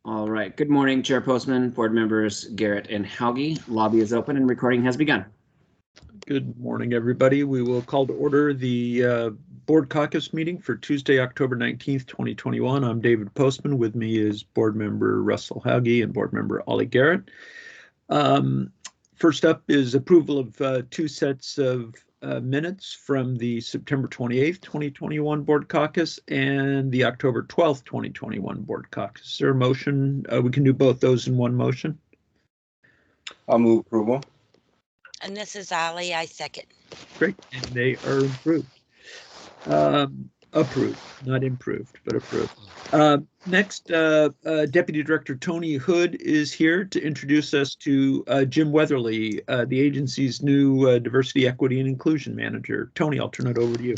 All right. Good morning, Chair Postman, board members Garrett and Hauge. Lobby is open and recording has begun. Good morning, everybody. We will call to order the board caucus meeting for Tuesday, October 19th, 2021. I'm David Postman. With me is board member Russell Hauge and board member Ollie Garrett. First up is approval of two sets of minutes from the September 28th, 2021 board caucus and the October 12th, 2021 board caucus. Is there a motion? We can do both those in one motion. I'll move approval. And this is Ollie. I second. Great, and they are approved. Approved, not improved, but approved. Next, Deputy Director Tony Hood is here to introduce us to Jim Weatherly, the agency's new Diversity, Equity, and Inclusion Manager. Tony, I'll turn it over to you.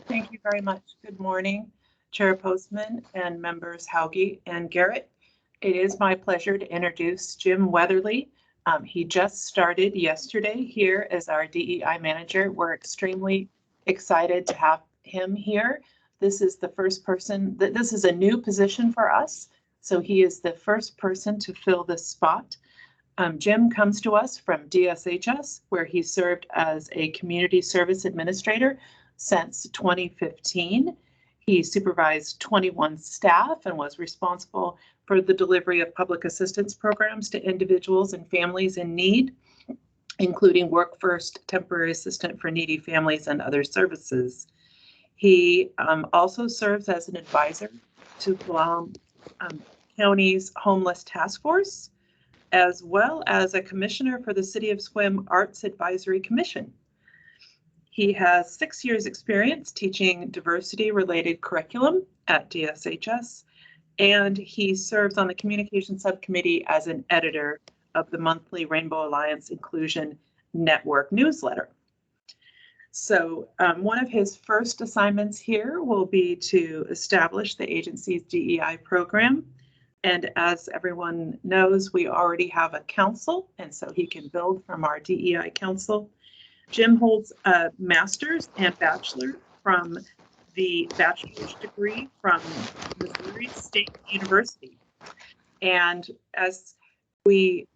Thank you very much. Good morning, Chair Postman and members Hauge and Garrett. It is my pleasure to introduce Jim Weatherly. He just started yesterday here as our DEI manager. We're extremely excited to have him here. This is the first person, this is a new position for us. So he is the first person to fill this spot. Jim comes to us from DSHS, where he served as a community service administrator since 2015. He supervised 21 staff and was responsible for the delivery of public assistance programs to individuals and families in need, including Work First, temporary assistant for needy families, and other services. He also serves as an advisor to County's Homeless Task Force, as well as a commissioner for the City of Sequim Arts Advisory Commission. He has 6 years experience teaching diversity-related curriculum at DSHS, and he serves on the communication subcommittee as an editor of the monthly Rainbow Alliance Inclusion Network newsletter. So one of his first assignments here will be to establish the agency's DEI program. And as everyone knows, we already have a council, and so he can build from our DEI council. Jim holds a master's and bachelor from the bachelor's degree from Missouri State University. And as we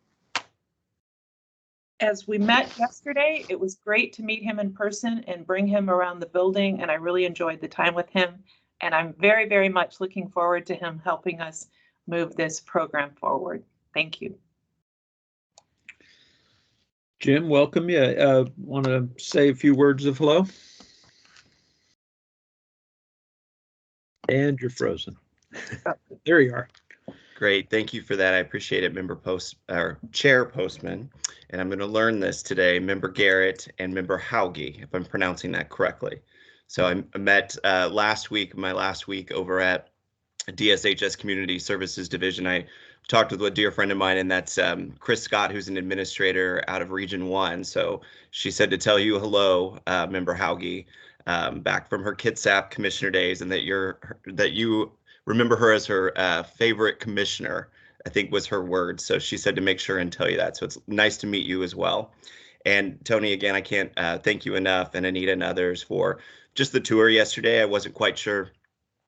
met yesterday, it was great to meet him in person and bring him around the building, and I really enjoyed the time with him. And I'm very, very much looking forward to him helping us move this program forward. Thank you. Jim, welcome. Want to say a few words of hello? And you're frozen. There you are. Great, thank you for that. I appreciate it, Chair Postman. And I'm going to learn this today, Member Garrett and Member Hauge, if I'm pronouncing that correctly. So I met last week, my last week over at DSHS Community Services Division. I talked with a dear friend of mine, and that's Chris Scott, who's an administrator out of Region 1. So she said to tell you hello, Member Hauge, back from her Kitsap commissioner days, and that you remember her as her favorite commissioner, I think was her word. So she said to make sure and tell you that. So it's nice to meet you as well. And Tony, again, I can't thank you enough, and Anita and others, for just the tour yesterday. I wasn't quite sure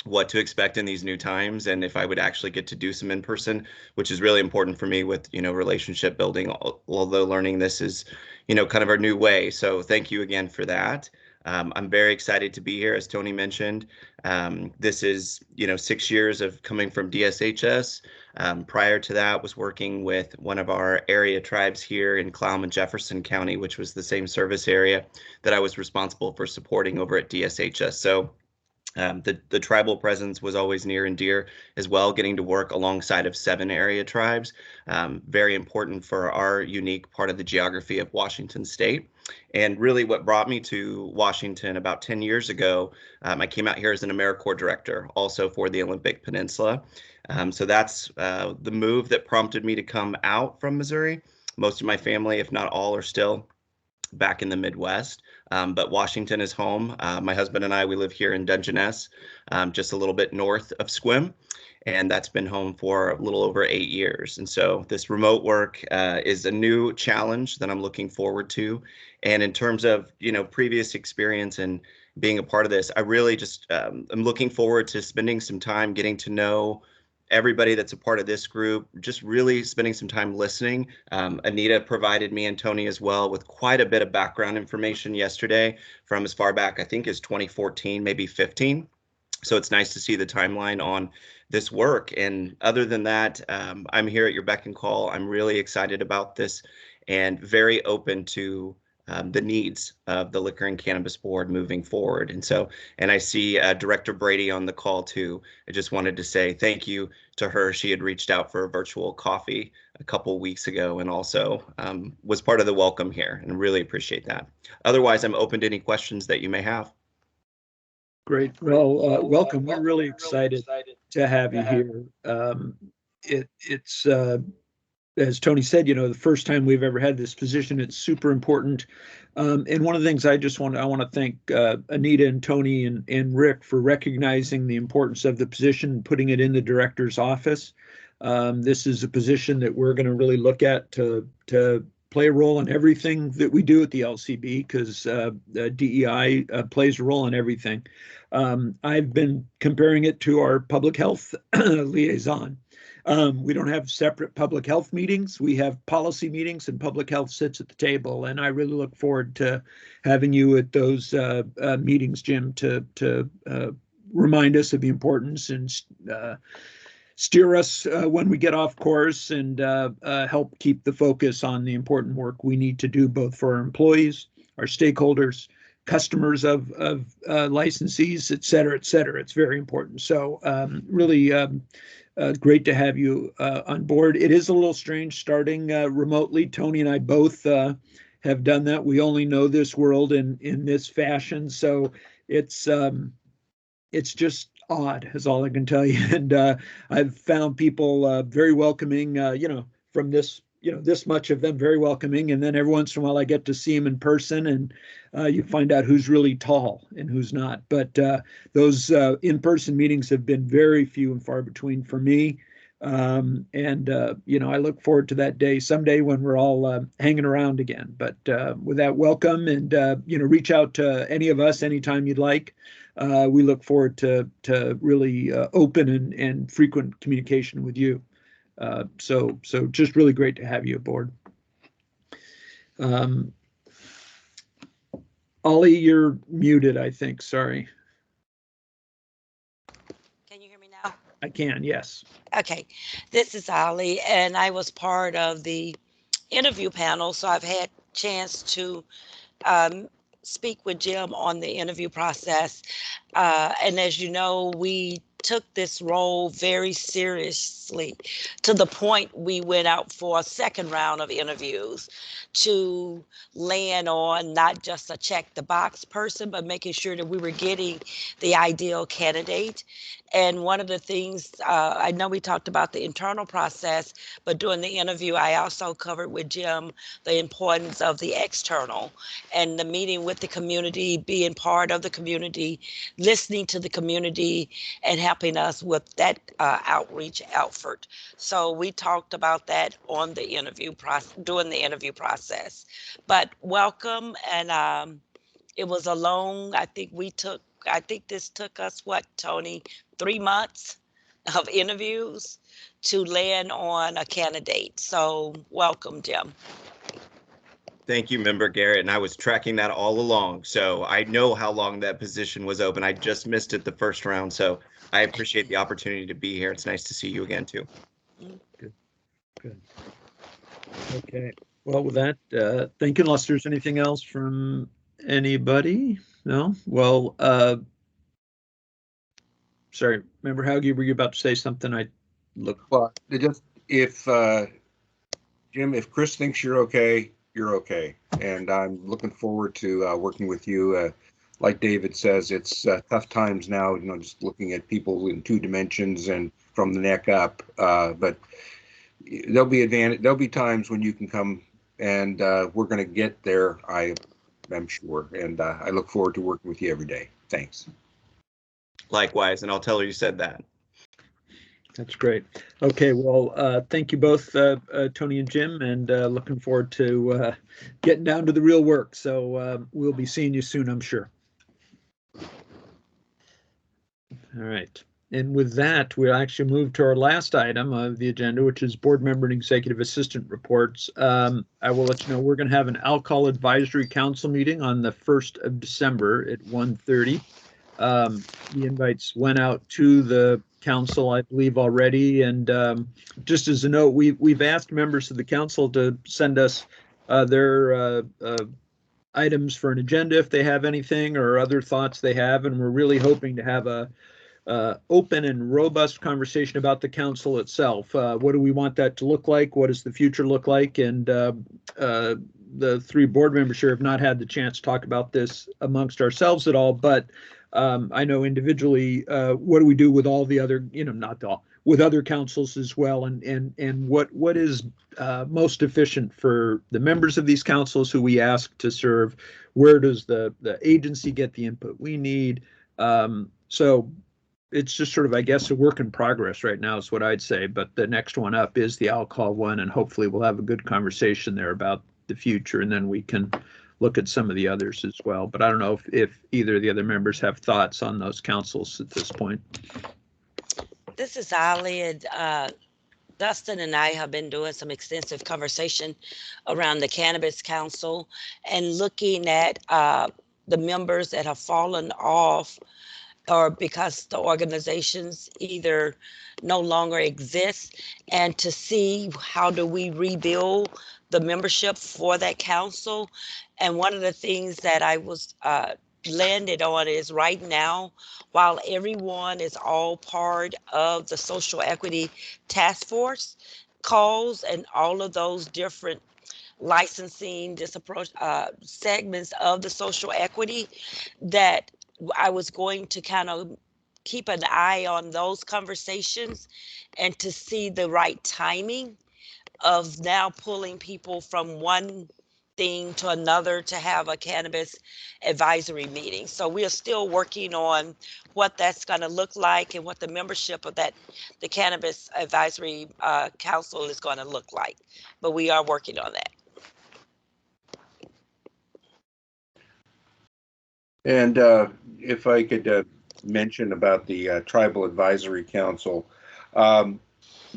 what to expect in these new times, and if I would actually get to do some in person, which is really important for me with, relationship building, although learning this is, kind of our new way. So thank you again for that. I'm very excited to be here, as Tony mentioned. This is, 6 years of coming from DSHS. Prior to that, was working with one of our area tribes here in Clallam and Jefferson County, which was the same service area that I was responsible for supporting over at DSHS. So the tribal presence was always near and dear as well, getting to work alongside of 7 area tribes. Very important for our unique part of the geography of Washington State. And really what brought me to Washington about 10 years ago, I came out here as an AmeriCorps director, also for the Olympic Peninsula. So that's the move that prompted me to come out from Missouri. Most of my family, if not all, are still back in the Midwest, but Washington is home. My husband and I, we live here in Dungeness, just a little bit north of Sequim, and that's been home for a little over 8 years. And so this remote work is a new challenge that I'm looking forward to. And in terms of, previous experience and being a part of this, I really just am looking forward to spending some time getting to know everybody that's a part of this group, just really spending some time listening. Anita provided me and Tony as well with quite a bit of background information yesterday from as far back, I think, as 2014, maybe 15. So it's nice to see the timeline on this work. And other than that, I'm here at your beck and call. I'm really excited about this and very open to the needs of the Liquor and Cannabis Board moving forward. And I see Director Brady on the call too. I just wanted to say thank you to her. She had reached out for a virtual coffee a couple weeks ago and also was part of the welcome here, and really appreciate that. Otherwise, I'm open to any questions that you may have. Great. Well, welcome. We're really excited to have you here. It's as Tony said, the first time we've ever had this position. It's super important. And one of the things I want to thank Anita and Tony and Rick for recognizing the importance of the position and putting it in the director's office. This is a position that we're going to really look at to play a role in everything that we do at the LCB, because DEI plays a role in everything. I've been comparing it to our public health liaison. We don't have separate public health meetings. We have policy meetings, and public health sits at the table. And I really look forward to having you at those meetings, Jim, to remind us of the importance and steer us when we get off course, and help keep the focus on the important work we need to do, both for our employees, our stakeholders, customers of licensees, et cetera, et cetera. It's very important. So really great to have you on board. It is a little strange starting remotely. Tony and I both have done that. We only know this world in this fashion. So it's just odd, is all I can tell you. And I've found people very welcoming, from this, this much of them very welcoming. And then every once in a while I get to see them in person, and you find out who's really tall and who's not. But those in-person meetings have been very few and far between for me. I look forward to that day someday when we're all hanging around again. But with that, welcome, and reach out to any of us anytime you'd like. We look forward to really open and frequent communication with you. So just really great to have you aboard. Ollie, you're muted, I think. Sorry. Can you hear me now? I can, yes. Okay, this is Ollie, and I was part of the interview panel, so I've had a chance to speak with Jim on the interview process. And as you know, we took this role very seriously, to the point we went out for a second round of interviews to land on not just a check the box person, but making sure that we were getting the ideal candidate. And one of the things, I know we talked about the internal process, but during the interview, I also covered with Jim the importance of the external and the meeting with the community, being part of the community, listening to the community, and helping us with that outreach effort. So we talked about that on the interview process, during the interview process. But welcome, and it was a long, I think this took us, what, Tony, 3 months of interviews to land on a candidate. So welcome, Jim. Thank you, Member Garrett. And I was tracking that all along, so I know how long that position was open. I just missed it the first round, so I appreciate the opportunity to be here. It's nice to see you again, too. Good. Okay. Well, with that, thank you. Unless there's anything else from anybody? No? Well, sorry, Member Hauge, were you about to say something? Well, if Jim, if Chris thinks you're okay, you're okay. And I'm looking forward to working with you. Like David says, it's tough times now, just looking at people in 2 dimensions and from the neck up. But there'll be times when you can come, and we're going to get there, I'm sure. And I look forward to working with you every day. Thanks. Likewise, and I'll tell her you said that. That's great. Okay, well, thank you both, Tony and Jim, and looking forward to getting down to the real work. So we'll be seeing you soon, I'm sure. All right. And with that, we'll actually move to our last item of the agenda, which is board member and executive assistant reports. I will let you know we're going to have an alcohol advisory council meeting on the 1st of December at 1:30. The invites went out to the council, I believe, already. And just as a note, we've asked members of the council to send us their items for an agenda if they have anything or other thoughts they have. And we're really hoping to have a open and robust conversation about the council itself. What do we want that to look like? What does the future look like? And the three board members here have not had the chance to talk about this amongst ourselves at all, but I know individually, what do we do with all the other, not all, with other councils as well, and what is most efficient for the members of these councils who we ask to serve? Where does the agency get the input we need? So it's just sort of, I guess, a work in progress right now is what I'd say. But the next one up is the alcohol one, and hopefully we'll have a good conversation there about the future, and then we can look at some of the others as well. But I don't know if either of the other members have thoughts on those councils at this point. This is Ali, and Dustin and I have been doing some extensive conversation around the Cannabis Council and looking at the members that have fallen off, or because the organizations either no longer exist, and to see how do we rebuild the membership for that council. And one of the things that I was landed on is right now, while everyone is all part of the social equity task force calls and all of those different licensing segments of the social equity, that I was going to kind of keep an eye on those conversations and to see the right timing of now pulling people from one thing to another to have a cannabis advisory meeting. So we are still working on what that's going to look like and what the membership of the Cannabis Advisory Council is going to look like. But we are working on that. And if I could mention about the Tribal Advisory Council,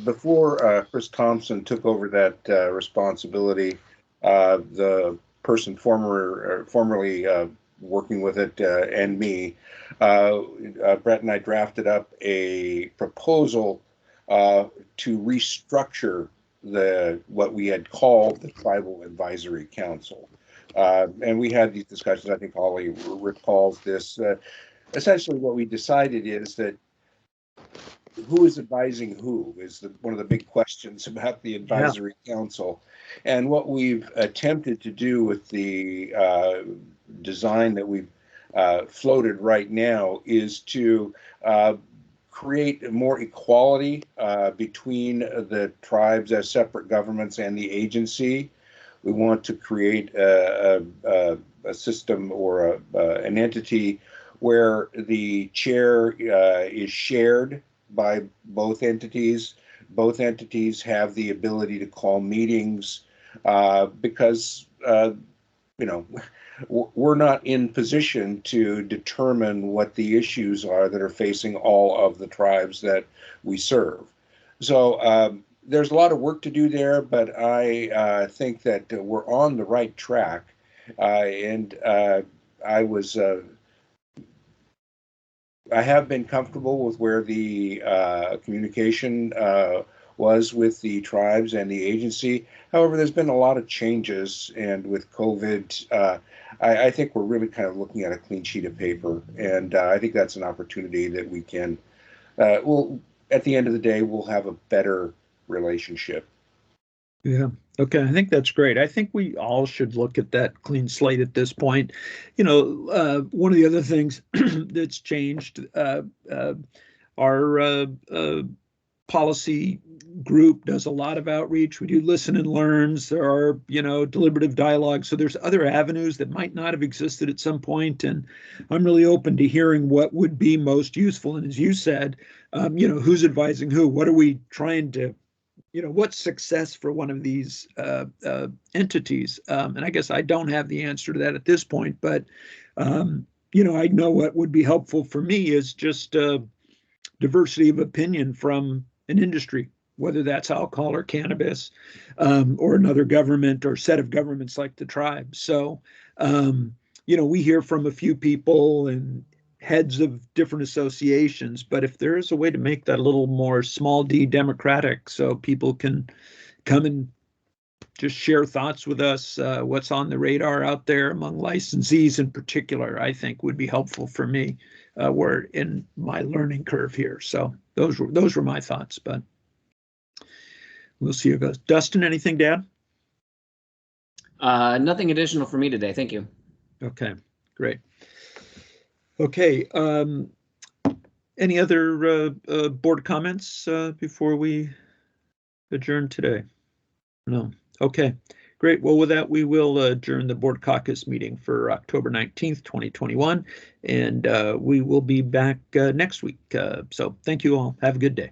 before Chris Thompson took over that responsibility, the person formerly working with it and me, Brett and I drafted up a proposal to restructure what we had called the Tribal Advisory Council. And we had these discussions. I think Holly recalls this. Essentially, what we decided is that who is advising who is one of the big questions about the advisory council. And what we've attempted to do with the design that we've floated right now is to create more equality between the tribes as separate governments and the agency. We want to create a system or an entity where the chair is shared by both entities. Both entities have the ability to call meetings because, we're not in position to determine what the issues are that are facing all of the tribes that we serve. So there's a lot of work to do there, but I think that we're on the right track. I have been comfortable with where the communication was with the tribes and the agency. However, there's been a lot of changes, and with COVID, I think we're really kind of looking at a clean sheet of paper, and I think that's an opportunity that we can, at the end of the day, we'll have a better relationship. Yeah. Okay. I think that's great. I think we all should look at that clean slate at this point. One of the other things that's changed, our policy group does a lot of outreach. We do listen and learns. There are, deliberative dialogue. So there's other avenues that might not have existed at some point. And I'm really open to hearing what would be most useful. And as you said, who's advising who? What are we trying to, what's success for one of these entities? And I guess I don't have the answer to that at this point, but, I know what would be helpful for me is just diversity of opinion from an industry, whether that's alcohol or cannabis, or another government or set of governments like the tribe. So, we hear from a few people and heads of different associations, but if there is a way to make that a little more small d democratic so people can come and just share thoughts with us, what's on the radar out there among licensees in particular, I think would be helpful for me. We're in my learning curve here. So those were my thoughts, but we'll see how it goes. Dustin, anything to add? Nothing additional for me today. Thank you. Okay, great. Okay, any other board comments before we adjourn today? No. Okay, great. Well, with that, we will adjourn the board caucus meeting for October 19th, 2021, and we will be back next week. So thank you all. Have a good day.